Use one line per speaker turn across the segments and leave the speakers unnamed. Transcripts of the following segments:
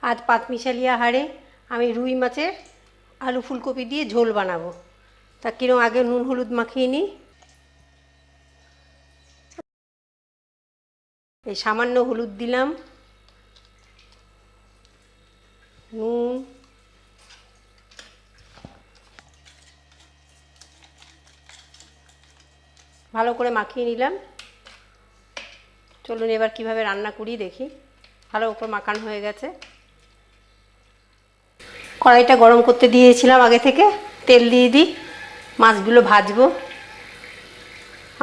आज पाँचमिशाली आहारे आमी रुई माছের आलू फुलकपि दिए झोल बानाबो। ता किरम आगे नुन हलुद माखिए निई। এই সামান্য হলুদ দিলাম, নুন, ভালো করে মাখিয়ে নিলাম। চলুন এবার কিভাবে রান্না করি দেখি। ভালো করে মাখানো হয়ে গেছে। কড়াইটা গরম করতে দিয়েছিলাম আগে থেকে, তেল দিয়ে দিই, মাছগুলো ভাজবো।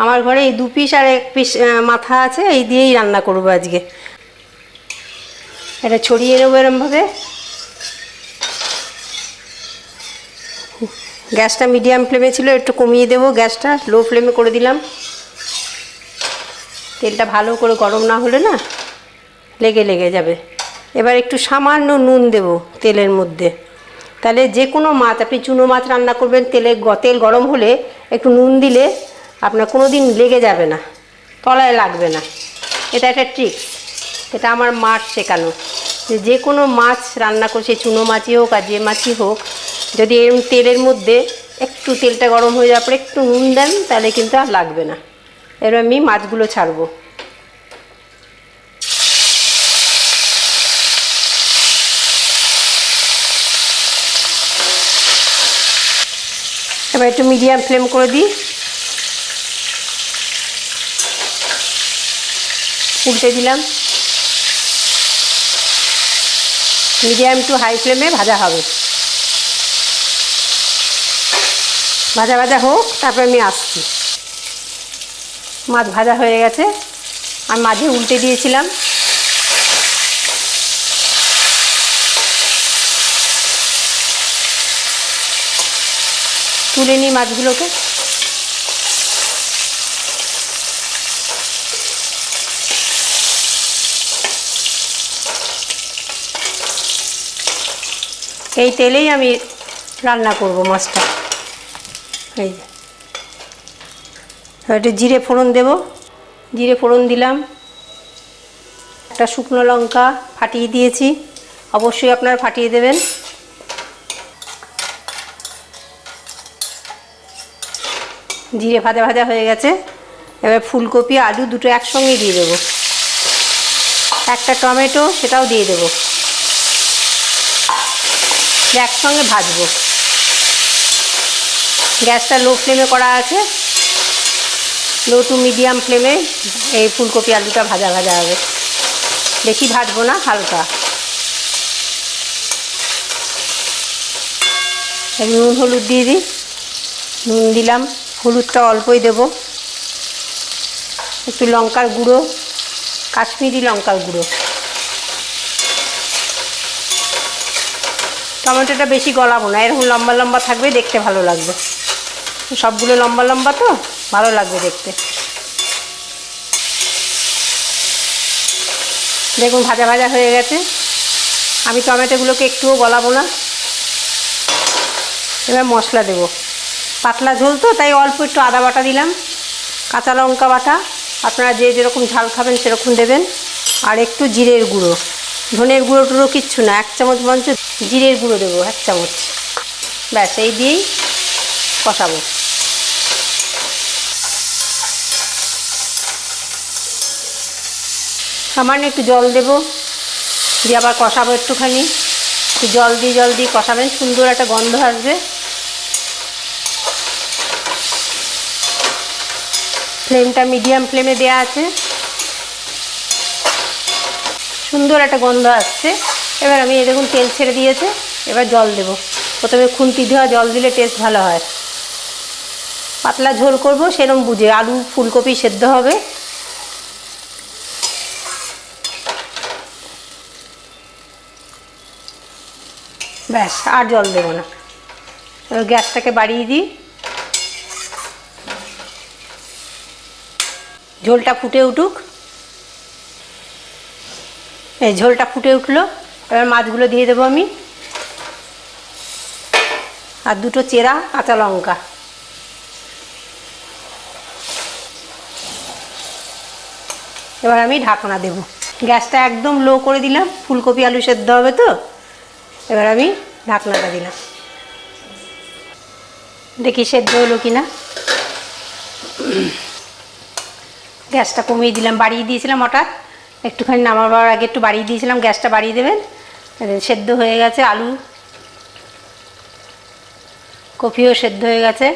আমার ঘরে এই 2 পিস আর 1 পিস মাথা আছে, এই দিয়েই রান্না করব আজকে। এটা ছড়িয়ে নেবো এরমভাবে। গ্যাসটা মিডিয়াম ফ্লেমে ছিল, একটু কমিয়ে দেবো গ্যাসটা, লো ফ্লেমে করে দিলাম। তেলটা ভালো করে গরম না হলে না লেগে লেগে যাবে। এবার একটু সামান্য নুন দেব তেলের মধ্যে, তাহলে যে কোনো মাছ, আপনি চুনো মাছ রান্না করবেন, তেল গরম হলে একটু নুন দিলে আপনার কোনো দিন লেগে যাবে না, তলায় লাগবে না। এটা একটা ট্রিক্স, এটা আমার মাছ শেখানো। যে কোনো মাছ রান্না করছে, চুনো মাছই হোক আর যে মাছই হোক, যদি এরকম তেলের মধ্যে একটু তেলটা গরম হয়ে যাওয়ার পরে একটু নুন দেন, তাহলে কিন্তু আর লাগবে না। এবার আমি মাছগুলো ছাড়বো। এবার একটু মিডিয়াম ফ্লেম করে দিই, উল্টে দিলাম। মিডিয়াম টু হাই ফ্লেমে ভাজা হবে, ভাজা ভাজা হোক, তারপরে আমি আসছি। মাছ ভাজা হয়ে গেছে, আমি মাঝে উল্টে দিয়েছিলাম। তুলে নিই মাছগুলোকে। এই তেলেই আমি রান্না করব মাছটা। এই যে একটু জিরে ফোড়ন দেব, জিরে ফোড়ন দিলাম। একটা শুকনো লঙ্কা ফাটিয়ে দিয়েছি, অবশ্যই আপনারা ফাটিয়ে দেবেন। জিরে ভাজা ভাজা হয়ে গেছে, এবার ফুলকপি আলু দুটো একসঙ্গে দিয়ে দেবো। একটা টমেটো সেটাও দিয়ে দেবো, একসঙ্গে ভাজবো। গ্যাসটা লো ফ্লেমে করা আছে, লো টু মিডিয়াম ফ্লেমে এই ফুলকপি আলুটা ভাজা ভাজা হবে। বেশি ভাজবো না, হালকা। নুন হলুদ দিয়ে দিই, নুন দিলাম, হলুদটা অল্পই দেব। একটু লঙ্কার গুঁড়ো, কাশ্মীরি লঙ্কার গুঁড়ো। টমেটোটা বেশি গলাবো না, এরকম লম্বা লম্বা থাকবে, দেখতে ভালো লাগবে। সবগুলো লম্বা লম্বা তো ভালো লাগবে দেখতে। দেখুন ভাজা ভাজা হয়ে গেছে। আমি টমেটোগুলোকে একটুও গলাবো না। এবার মশলা দেব, পাতলা ঝোল তো, তাই অল্প একটু আদা বাটা দিলাম, কাঁচা লঙ্কা বাটা, আপনারা যে যেরকম ঝাল খাবেন সেরকম দেবেন। আর একটু জিরের গুঁড়ো, ধনের গুঁড়ো টুড়ো কিচ্ছু না, 1 চামচ বঞ্চ জিরের গুঁড়ো দেবো, 1 চামচ। ব্যাস, এই দিয়েই কষাবো। সামান্য একটু জল দেব, দিয়ে আবার কষাবো একটুখানি। একটু জল দিয়ে কষাবেন, সুন্দর একটা গন্ধ আসবে। ফ্লেমটা মিডিয়াম ফ্লেমে দেওয়া আছে, সুন্দর একটা গন্ধ আসছে। এবার আমি এই দেখুন তেল ছেড়ে দিয়েছে, এবার জল দেব। প্রথমে খুন্তি ধোয়া জল দিলে টেস্ট ভালো হয়। পাতলা ঝোল করব সেরকম বুঝে, আলু ফুলকপি সেদ্ধ হবে। ব্যাস, আর জল দেব না। এবার গ্যাসটাকে বাড়িয়ে দিই, ঝোলটা ফুটে উঠুক। এই ঝোলটা ফুটে উঠলো, এবার মাছগুলো দিয়ে দেবো আমি, আর 2টো চেরা কাঁচা লঙ্কা। এবার আমি ঢাকনা দেব। গ্যাসটা একদম লো করে দিলাম, ফুলকপি আলু সেদ্ধ হবে তো। এবার আমি ঢাকনাটা দিলাম, দেখি সেদ্ধ হলো কিনা। গ্যাসটা কমিয়ে দিলাম, বাড়িয়ে দিয়েছিলাম হঠাৎ, একটুখানি নামাবার আগে একটু বাড়িয়ে দিয়েছিলাম, গ্যাসটা বাড়িয়ে দেবেন। সেদ্ধ হয়ে গেছে, আলু কপিও সেদ্ধ হয়ে গেছে।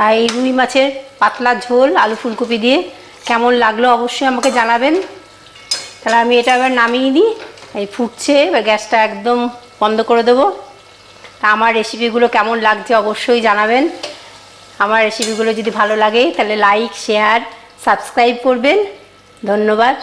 আর এই রুই মাছের পাতলা ঝোল আলু ফুলকপি দিয়ে কেমন লাগলো অবশ্যই আমাকে জানাবেন। তাহলে আমি এটা এবার নামিয়ে দিই, এই ফুটছে, এবার গ্যাসটা একদম বন্ধ করে দেবো। আমার রেসিপিগুলো কেমন লাগছে অবশ্যই জানাবেন। আমার রেসিপিগুলো যদি ভালো লাগে তাহলে লাইক, শেয়ার, সাবস্ক্রাইব করবেন। ধন্যবাদ।